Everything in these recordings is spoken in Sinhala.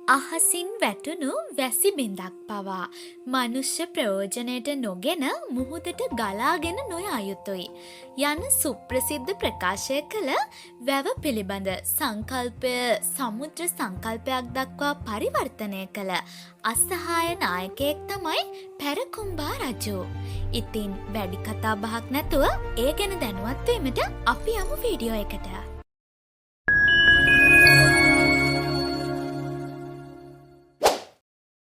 අහසින් වැටුණු වැසි බිඳක් පවා මනුෂ්‍ය ප්‍රයෝජනයට නොගෙන මුහුදට ගලාගෙන නොය අයුතුයි. යන සුප්‍රසිද්ධ ප්‍රකාශය කළ වැව පිළිබඳ සංකල්පය සමුද්‍ර සංකල්පයක් දක්වා පරිවර්තනය කළ අසහාය නායකයෙක් තමයි පැරකුම්බා රජු. ඉතින් වැඩි කතා බහක් නැතුව ඒ ගැන දැනුවත්වීමට අපි යමු වීඩියෝ එකට.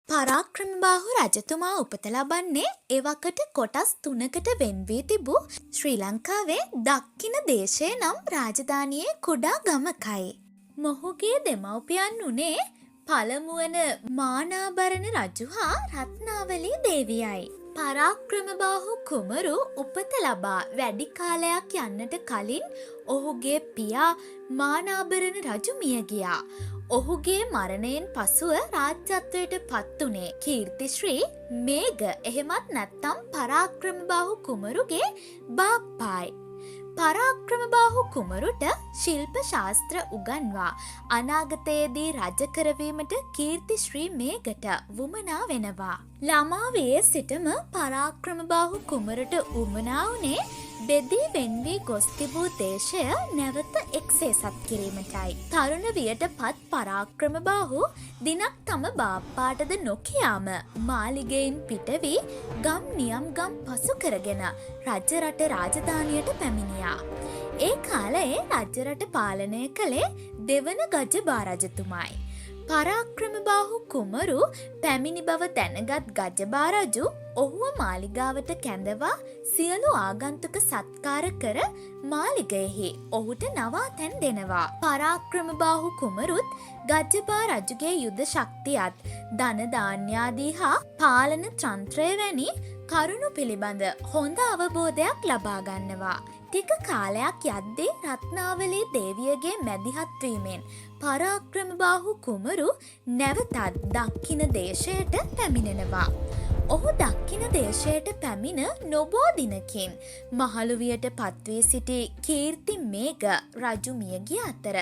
පරාක්‍රමබාහු රජතුමා උපත ලබන්නේ එවකට කොටස් 3කට වෙන් වී තිබූ ශ්‍රී ලංකාවේ දක්ඛින දේශය නම් රාජධානියේ කුඩා ගමකයි. මොහුගේ දෙමව්පියන් උනේ පළමුවන මානාභරණ රජු හා රත්නාවලී දේවියයි. පරාක්‍රමබාහු කුමරු උපත ලබා වැඩි කාලයක් යන්නට කලින් ඔහුගේ පියා මානාභරණ රජු මිය ගියා. ඔහුගේ මරණයෙන් පසුව රාජ්‍යත්වයට පත් වුණේ කීර්තිශ්‍රී මේඝ එහෙමත් නැත්නම් පරාක්‍රමබාහු කුමරුගේ බාප්පායි. පරාක්‍රමබාහු කුමරුට ශිල්ප ශාස්ත්‍ර උගන්වා අනාගතයේදී රජ කරවීමට කීර්තිශ්‍රී මේඝට වුමනා වෙනවා. ළමා වියේ සිටම පරාක්‍රමබාහු කුමරුට වුමනා වුණේ බෙදී වෙන් වී ගොස් තිබූ දේශය නැවත එක්සේසත් කිරීමටයි. තරුණ වියට පත් පරාක්‍රමබාහු දිනක් තම බාප්පාටද නොකියාම මාලිගයෙන් පිට වී ගම් නියම් ගම් පසු කරගෙන රජරට රාජධානියට පැමිණියා. ඒ කාලයේ රජරට පාලනය කළේ දෙවන ගජබා රජතුමායි. පරාක්‍රමබාහු කුමරු පැමිණි බව දැනගත් ගජබා රජු ඔහුව මාලිගාවට කැඳවා සියලු ආගන්තුක සත්කාර කර මාලිගයෙහි ඔහුට නවාතැන් දෙනවා. පරාක්‍රමබාහු කුමරුත් ගජබා රජුගේ යුද ශක්තියත් ධන ධාන්‍යාදී හා පාලන තන්ත්‍රය වැනි කරුණු පිළිබඳ හොඳ අවබෝධයක් ලබා ගන්නවා. ටික කාලයක් යද්දී රත්නාවලී දේවියගේ මැදිහත් වීමෙන් පරාක්‍රමබාහු කුමරු නැවතත් දක්ඛින දේශයට පැමිණෙනවා. ඔහු දක්ඛින දේශයට පැමිණ නොබෝ දිනකින් මහලු වියට පත්වී සිටි කීර්ති මේඝ රජු මිය ගිය අතර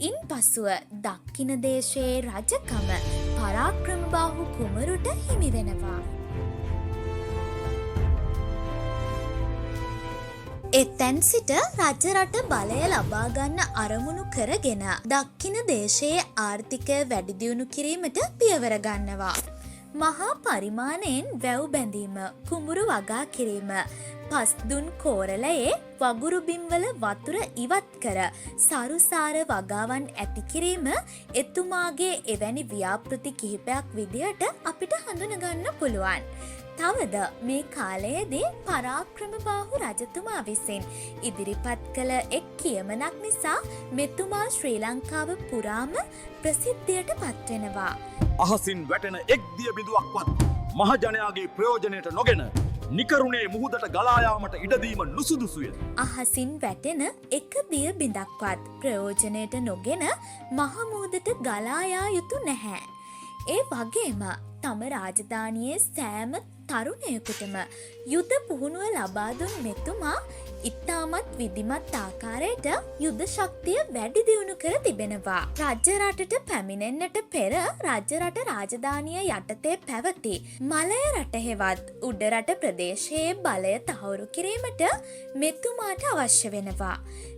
ඉන්පසුව දක්ඛින දේශයේ රජකම පරාක්‍රමබාහු කුමරුට හිමි වෙනවා. එතැන් සිට රජරට බලය ලබා ගන්න අරමුණු කරගෙන දක්ඛින දේශයේ ආර්ථිකය වැඩි දියුණු කිරීමට පියවර ගන්නවා. මහා පරිමාණයෙන් වැව් බැඳීම, කුඹුරු වගා කිරීම, පස්දුන් කෝරළයේ වගුරු බිම්වල වතුර ඉවත් කර සරුසාර වගාවන් ඇති කිරීම එතුමාගේ එවැනි ව්‍යාපෘති කිහිපයක් විදිහට අපිට හඳුනගන්න පුළුවන්. තවද මේ කාලයේදී පරාක්‍රමබාහු රජතුමා විසින් ඉදිරිපත් කළ එක් කියමනක් නිසා මෙතුමා ශ්‍රී ලංකාව පුරාම ප්‍රසිද්ධියට පත්වෙනවා. අහසින් වැටෙන එක් දිය බිඳුවක්වත් මහජනයාගේ ප්‍රයෝජනයට නොගෙන නිකරුණේ මුහුදට ගලායාමට ඉඩදීම නුසුදුසුය. අහසින් වැටෙන එක දිය බිඳක්වත් ප්‍රයෝජනයට නොගෙන මහමුහුදට ගලායා යුතු නැහැ. ඒ වගේම තම රාජධානියේ සෑම තරුණයකුටම යුද පුහුණුව ලබා දුන් මෙතුමා ඉතාමත් විධිමත් ආකාරයට යුද ශක්තිය වැඩි දියුණු කර තිබෙනවා. රජරටට පැමිණෙන්නට පෙර රජරට රාජධානිය යටතේ පැවති මලය රට හෙවත් උඩරට ප්‍රදේශයේ බලය තහවුරු කිරීමට මෙතුමාට අවශ්‍ය වෙනවා.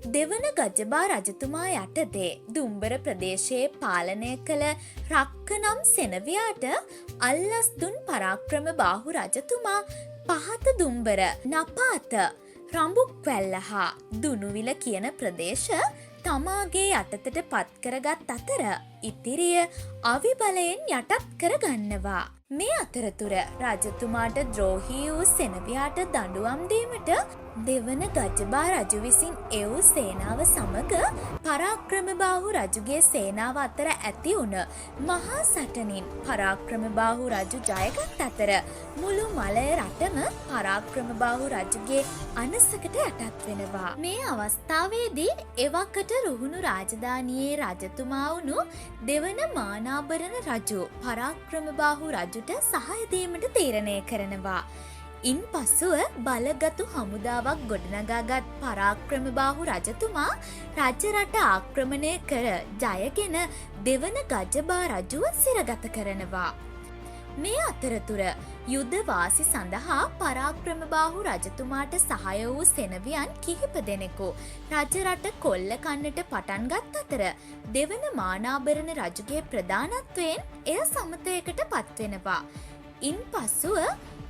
දෙවන ගජබා රජතුමා යටතේ දුම්බර ප්‍රදේශයේ පාලනය කළ රක්කනම් සෙනවියාට අල්ලස් දුන් පරාක්‍රමබාහු රජතුමා පහත දුම්බර නපාත රඹුක්වැල්ල හා දුනුවිල කියන ප්‍රදේශ තමාගේ යටතට පත් කරගත් අතර ඉතිරිය අවිබලයෙන් යටත් කරගන්නවා. මේ අතරතුර රජතුමාට ද්‍රෝහී වූ සෙනවියාට දඬුවම් දීමට දෙවන ගජබා රජු විසින් එවූ සේනාව සමග පරාක්‍රමබාහු රජුගේ සේනාව අතර ඇති වුණ මහා සටනින් පරාක්‍රමබාහු රජු ජයගත් අතර මුළු මලය රටම පරාක්‍රමබාහු රජුගේ අනසකට යටත් වෙනවා. මේ අවස්ථාවේදී එවකට රුහුණු රාජධානියේ රජතුමා වුණු දෙවන මානාභරණ රජු පරාක්‍රමබාහු රජුට සහාය දීමට තීරණය කරනවා. ඉන් පසුව බලගතු හමුදාවක් ගොඩනගාගත් පරාක්‍රමබාහු රජතුමා රජරට ආක්‍රමණය කර ජයගෙන දෙවන ගජබා රජුව සිරගත කරනවා. මේ අතරතුර යුද වාසි සඳහා පරාක්‍රමබාහු රජතුමාට සහාය වූ සෙනවියන් කිහිප දෙනෙකු රජරට කොල්ල කන්නට පටන්ගත් අතර දෙවන මානාභරණ රජුගේ ප්‍රධානත්වයෙන් එය සමතයකට පත්වෙනවා. ඉන් පසුව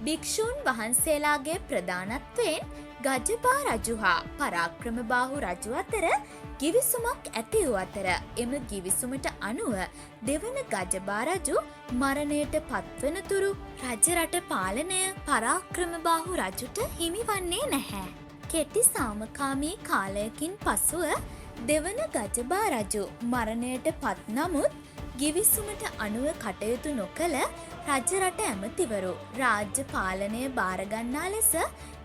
භික්ෂූන් වහන්සේලාගේ ප්‍රධානත්වයෙන් ගජබා රජු හා පරාක්‍රමබාහු රජු අතර ගිවිසුමක් ඇති වූ අතර එම ගිවිසුමට අනුව දෙවන ගජබා රජු මරණයට පත්වනතුරු රජරට පාලනය පරාක්‍රමබාහු රජුට හිමිවන්නේ නැහැ. කෙටි සාමකාමී කාලයකින් පසුව දෙවන ගජබා රජු මරණයට පත් නමුත් ගිවිසුමට අනුව කටයුතු නොකළ රජරට ඇමතිවරු රාජ්‍ය පාලනය භාරගන්නා ලෙස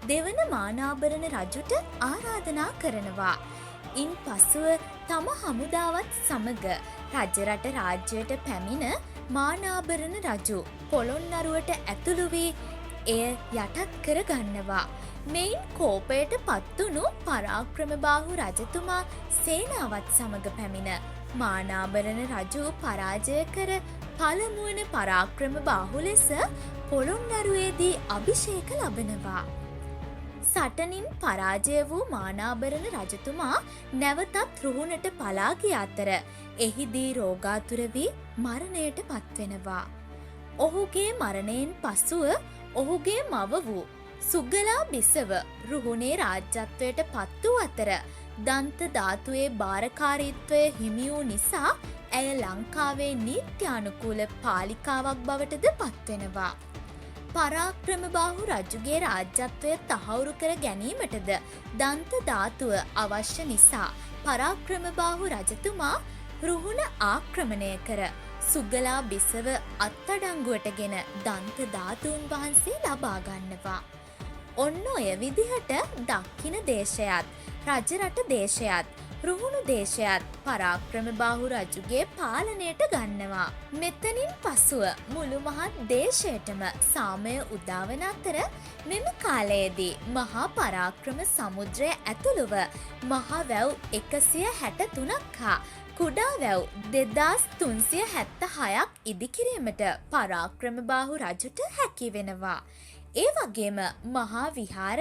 දෙවන මානාභරණ රජුට ආරාධනා කරනවා. ඉන් පසුව තම හමුදාවත් සමග රජරට රාජ්‍යයට පැමිණ මානාභරණ රජු පොළොන්නරුවට ඇතුළු වී එය යටත් කර ගන්නවා. මෙයින් කෝපයට පත්වුණු පරාක්‍රමබාහු රජතුමා සේනාවත් සමග පැමිණ මානාභරණ රජු පරාජය කර පළමුවන පරාක්‍රමබාහු ලෙස පොළොන්නරුවේදී අභිෂේක ලබනවා. සටනින් පරාජය වූ මානාභරණ රජතුමා නැවතත් රුහුණට පලා ගිය අතර එහිදී රෝගාතුර වී මරණයට පත්වෙනවා. ඔහුගේ මරණයෙන් පසුව ඔහුගේ මව වූ සුගලා බිසව රුහුණේ රාජ්‍යත්වයට පත් වූ අතර දන්ත ධාතුවේ භාරකාරීත්වය හිමි වූ නිසා ඇය ලංකාවේ නීත්‍යානුකූල පාලිකාවක් බවටද පත්වෙනවා. පරාක්‍රමබාහු රජුගේ රාජ්‍යත්වය තහවුරු කර ගැනීමටද දන්ත ධාතුව අවශ්‍ය නිසා පරාක්‍රමබාහු රජතුමා රුහුණ ආක්‍රමණය කර සුගලා බිසව අත්අඩංගුවටගෙන දන්ත ධාතුන් වහන්සේ ලබා ගන්නවා. ඔන්න ඔය විදිහට දක්ඛින දේශයත් රජරට දේශයත් රුහුණු දේශයත් පරාක්‍රමබාහු රජුගේ පාලනයට ගන්නවා. මෙතනින් පසුව මුළු මහත් දේශයටම සාමය උදාවන අතර මෙම කාලයේදී මහා පරාක්‍රම සමුද්‍රය ඇතුළුව මහා වැව් 163ක් හා කුඩා වැව් 2376ක් ඉදිකිරීමට පරාක්‍රමබාහු රජුට හැකි වෙනවා. ඒ වගේම මහා විහාර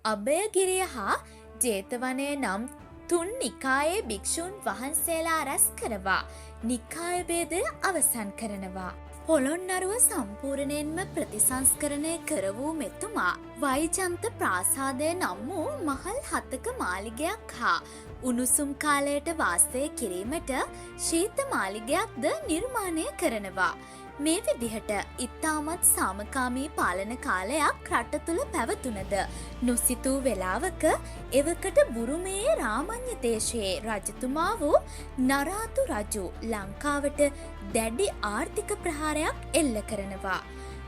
අභයගිරිය හා ජේතවනය නම් තුන් නිකායේ භික්ෂූන් වහන්සේලා රැස් කරවා නිකාය භේදය අවසන් කරනවා. පොළොන්නරුව සම්පූර්ණයෙන්ම ප්‍රතිසංස්කරණය කර වූ මෙතුමා වෛජන්ත ප්‍රාසාදය නම් වූ මහල් 7ක මාලිගයක් හා උණුසුම් කාලයට වාසය කිරීමට ශීත මාලිගයක්ද නිර්මාණය කරනවා. මේ විදිහට ඉතාමත් සාමකාමී පාලන කාලයක් රට තුළ පැවතුනද නොසිතූ වෙලාවක එවකට බුරුමයේ රාමඤ්ඤ දේශයේ රජතුමා වූ නරාතු රජු ලංකාවට දැඩි ආර්ථික ප්‍රහාරයක් එල්ල කරනවා.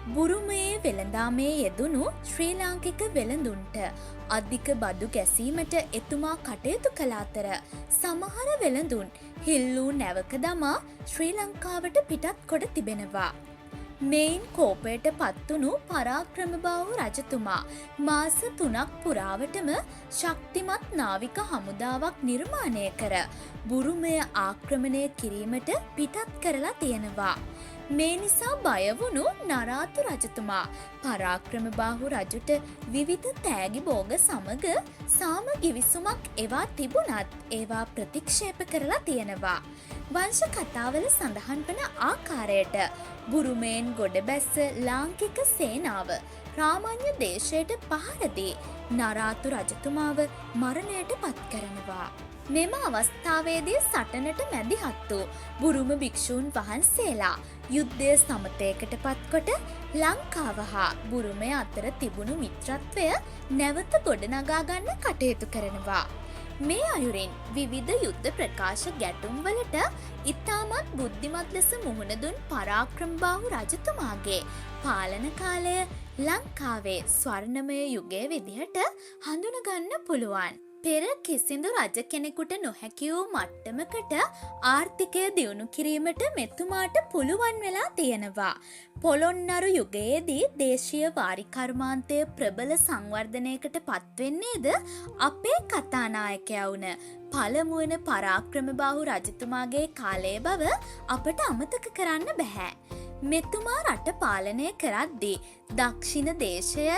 බුරුමයේ වෙළඳාමේ යෙදුණු ශ්‍රී ලාංකික වෙළඳුන්ට අධික බදු ගැසීමට එතුමා කටයුතු කළ අතර සමහර වෙළඳුන් හිල්ලූ නැවක දමා ශ්‍රී ලංකාවට පිටත් කොට තිබෙනවා. මෙයින් කෝපයට පත්වුණු පරාක්‍රමබාහු රජතුමා මාස 3ක් පුරාවටම ශක්තිමත් නාවික හමුදාවක් නිර්මාණය කර බුරුමය ආක්‍රමණය කිරීමට පිටත් කරලා තියෙනවා. මේ නිසා බයවුණු නරාතු රජතුමා පරාක්‍රමබාහු රජුට විවිධ තෑගි බෝග සමග සාම ගිවිසුමක් එවා තිබුණත් ඒවා ප්‍රතික්ෂේප කරලා තියෙනවා. වංශ කතාවල සඳහන් වන ආකාරයට බුරුමයෙන් ගොඩබැස්ස ලාංකික සේනාව රාමඤ්ඤ දේශයට පහර දී නරාතු රජතුමාව මරණයට පත් කරනවා. මෙම අවස්ථාවේදී සටනට මැදිහත් වූ බුරුම භික්ෂූන් වහන්සේලා යුද්ධය සමතයකට පත්කොට ලංකාව හා බුරුමය අතර තිබුණු මිත්‍රත්වය නැවත ගොඩනගා ගන්න කටයුතු කරනවා. මේ අයුරින් විවිධ යුද්ධ ප්‍රකාශ ගැටුම්වලට ඉතාමත් බුද්ධිමත් ලෙස මුහුණ දුන් පරාක්‍රමබාහු රජතුමාගේ පාලන කාලය ලංකාවේ ස්වර්ණමය යුගය විදිහට හඳුනගන්න පුළුවන්. පෙර කිසිදු රජ කෙනෙකුට නොහැකි වූ මට්ටමකට ආර්ථිකය දියුණු කිරීමට මෙතුමාට පුළුවන් වෙලා තියෙනවා. පොළොන්නරු යුගයේදී දේශීය වාරිකර්මාන්තය ප්‍රබල සංවර්ධනයකට පත්වෙන්නේද අපේ කතානායකයා වුණ පළමුවන පරාක්‍රමබාහු රජතුමාගේ කාලයේ බව අපට අමතක කරන්න බැහැ. මෙතුමා රට පාලනය කරද්දී දක්ෂිණ දේශය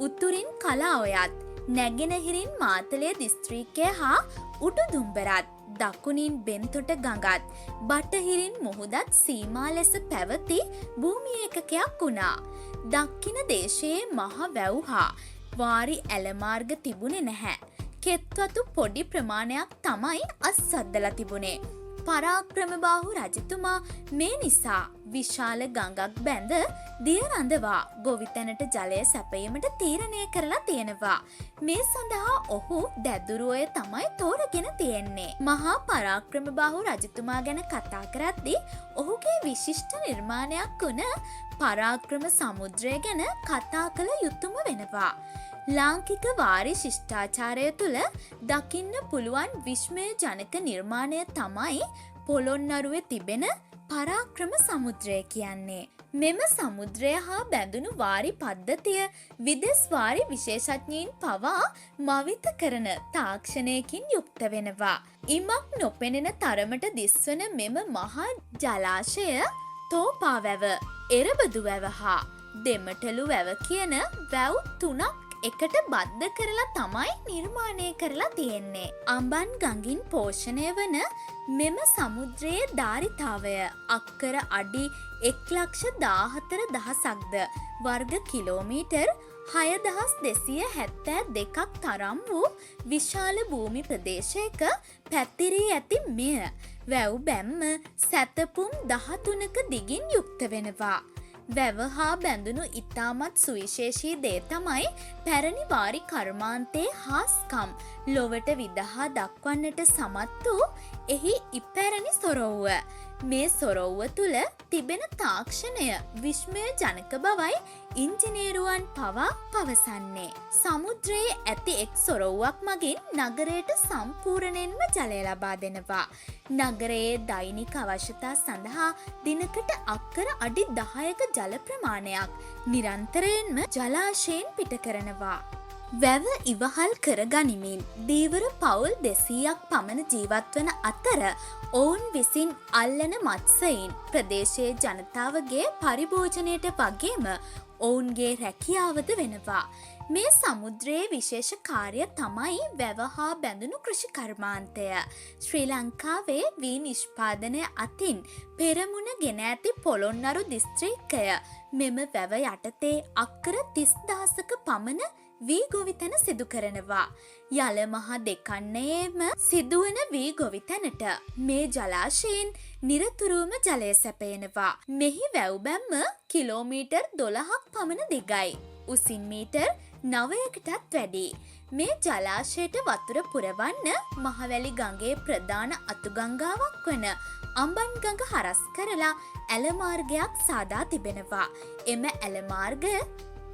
උතුරින් කලාඔයත් නැගෙනහිරින් මාතලේ දිස්ත්‍රික්කය හා උඩුදුම්බරත් දකුණින් බෙන්තොට ගඟත් බටහිරින් මුහුදත් සීමා ලෙස පැවති භූමි ඒකකයක් වුණා. දක්ඛින දේශයේ මහ වැව් හා වාරි ඇලමාර්ග තිබුණේ නැහැ. කෙත්වතු පොඩි ප්‍රමාණයක් තමයි අස්සද්දලා තිබුණේ. පරාක්‍රමබාහු රජතුමා මේ නිසා විශාල ගඟක් බැඳ දිය රඳවා ගොවිතැනට ජලය සැපයීමට තීරණය කරලා තියෙනවා. මේ සඳහා ඔහු දැදුරුවය තමයි තෝරගෙන තියෙන්නේ. මහා පරාක්‍රමබාහු රජතුමා ගැන කතා කරද්දී ඔහුගේ විශිෂ්ට නිර්මාණයක් වුණ පරාක්‍රම සමුද්‍රය ගැන කතා කළ යුතුම වෙනවා. ලාංකික වාරි ශිෂ්ඨාචාරය තුළ දකින්න පුළුවන් විශ්මය ජනක නිර්මාණය තමයි පොළොන්නරුවේ තිබෙන පරාක්‍රම සමුද්‍රය කියන්නේ. මෙම සමුද්‍රය හා බැඳුණු වාරි පද්ධතිය විදෙස් වාරි විශේෂඥයින් පවා මවිත කරන තාක්ෂණයකින් යුක්ත වෙනවා. ඉමක් නොපෙනෙන තරමට දිස්වන මෙම මහා ජලාශය තෝපා වැව, එරබදු වැව හා දෙමටලු වැව කියන වැව් 3ක් එකට බද්ධ කරලා තමයි නිර්මාණය කරලා තියෙන්නේ. අඹන් ගඟින් පෝෂණය වන මෙම සමුද්‍රයේ ධාරිතාවය අක්කර අඩි 1,14,000ක්ද වර්ග කිලෝමීටර් 6,272ක් තරම් වූ විශාල භූමි ප්‍රදේශයක පැතිරී ඇති මෙය වැව් බැම්ම සැතපුම් 13ක දිගින් යුක්ත වෙනවා. වැව හා බැඳුණු ඉතාමත් සුවිශේෂී දේ තමයි පැරණි වාරි කර්මාන්තයේ හාස්කම් ලොවට විදහා දක්වන්නට සමත් වූ එහි ඉපැරණි සොරවුව. මේ සොරවුව තුළ තිබෙන තාක්ෂණය විශ්මය ජනක බවයි ඉංජිනේරුවන් පවා පවසන්නේ. සමුද්‍රයේ ඇති එක් සොරවුවක් මගින් නගරයට සම්පූර්ණයෙන්ම ජලය ලබා දෙනවා. නගරයේ දෛනික අවශ්‍යතා සඳහා දිනකට අක්කර අඩි 10ක ජල ප්‍රමාණයක් නිරන්තරයෙන්ම ජලාශයෙන් පිට කරනවා. වැව ඉවහල් කර ගනිමින් දීවර පවුල් 200ක් පමණ ජීවත්වන අතර ඔවුන් විසින් අල්ලන මත්ස්‍යයින් ප්‍රදේශයේ ජනතාවගේ පරිභෝජනයට වගේම ඔවුන්ගේ රැකියාවද වෙනවා. මේ සමුද්‍රයේ විශේෂ කාර්ය තමයි වැව හා බැඳුණු කෘෂිකර්මාන්තය. ශ්‍රී ලංකාවේ වී නිෂ්පාදනය අතින් පෙරමුණ ගෙන ඇති පොළොන්නරු දිස්ත්‍රික්කය මෙම වැව යටතේ අක්කර 30,000ක පමණ වී ගොවිතැන සිදු කරනවා. යල මහ දෙකන්නයේම සිදුවන වී ගොවිතැනට මේ ජලාශයෙන් නිරතුරුවම ජලය සැපයනවා. මෙහි වැව් බැම්ම කිලෝමීටර් 12ක් පමණ දිගයි. උසින් මීටර් 9කටත් වැඩි. මේ ජලාශයට වතුර පුරවන්න මහවැලි ගඟේ ප්‍රධාන අතුගංගාවක් වන අඹන් ගඟ හරස් කරලා ඇලමාර්ගයක් සාදා තිබෙනවා. එම ඇලමාර්ගය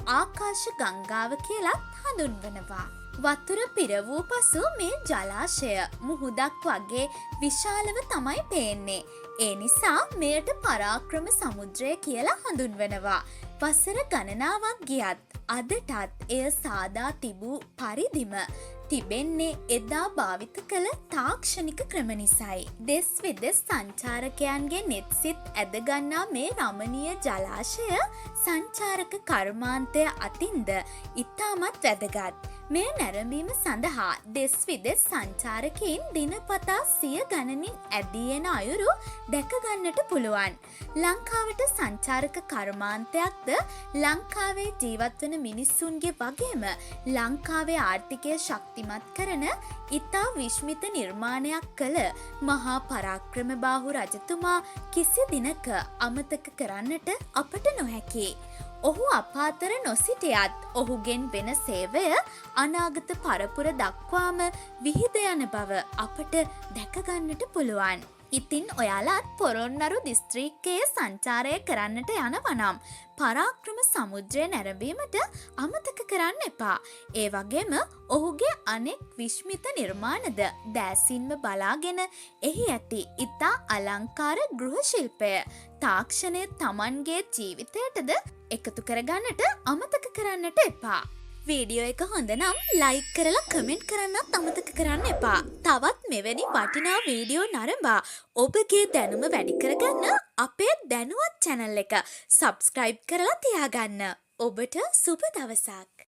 ආකාශ ගංගාව කියලත් හඳුන්වනවා. වතුර පිර වූ පසු මේ ජලාශය මුහුදක් වගේ විශාලව තමයි පේන්නේ. ඒ නිසා මෙයට පරාක්‍රම සමුද්‍රය කියලා හඳුන්වනවා. වසර ගණනාවක් ගියත් අදටත් එය සාදා තිබූ පරිදිම තිබෙන්නේ එදා භාවිත කළ තාක්ෂණික ක්‍රම නිසයි. දෙස් විදෙස් සංචාරකයන්ගේ නෙත්සිත් ඇදගන්නා මේ රමණීය ජලාශය සංචාරක කර්මාන්තය අතින්ද ඉතාමත් වැදගත්. මේ නැරඹීම සඳහා දෙස් විදෙස් සංචාරකයින් දිනපතා 100 ගණනින් ඇදී එන අයුරු දැකගන්නට පුළුවන්. ලංකාවට සංචාරක කර්මාන්තයක්ද ලංකාවේ ජීවත්වන මිනිස්සුන්ගේ වගේම ලංකාවේ ආර්ථිකය ශක්තිමත් කරන ඉතා විශ්මිත නිර්මාණයක් කළ මහා පරාක්‍රමබාහු රජතුමා කිසි දිනක අමතක කරන්නට අපට නොහැකි. ඔහු අප අතර නොසිටියත් ඔහුගෙන් වෙන සේවය අනාගත පරපුර දක්වාම විහිද යන බව අපට දැකගන්නට පුළුවන්. ඉතින් ඔයාලත් පොරොන්නරු දිස්ත්‍රික්කයේ සංචාරය කරන්නට යනවනම් පරාක්‍රම සමුද්‍රය නැරඹීමට අමතක කරන්න එපා. ඒ වගේම ඔහුගේ අනෙක් විශ්මිත නිර්මාණද දෑසින්ම බලාගෙන එහි ඇති ඉතා අලංකාර ගෘහ ශිල්පය තාක්ෂණය තමන්ගේ ජීවිතයටද එකතු කරගන්නට අමතක කරන්නට එපා. වීඩියෝ එක හොඳ නම් ලයික් කරලා කමෙන්ට් කරන්නත් අමතක කරන්න එපා. තවත් මෙවැනි වටිනා වීඩියෝ නරඹා ඔබගේ දැනුම වැඩි කරගන්න අපේ දැනුවත් channel එක subscribe කරලා තියාගන්න. ඔබට සුබ දවසක්.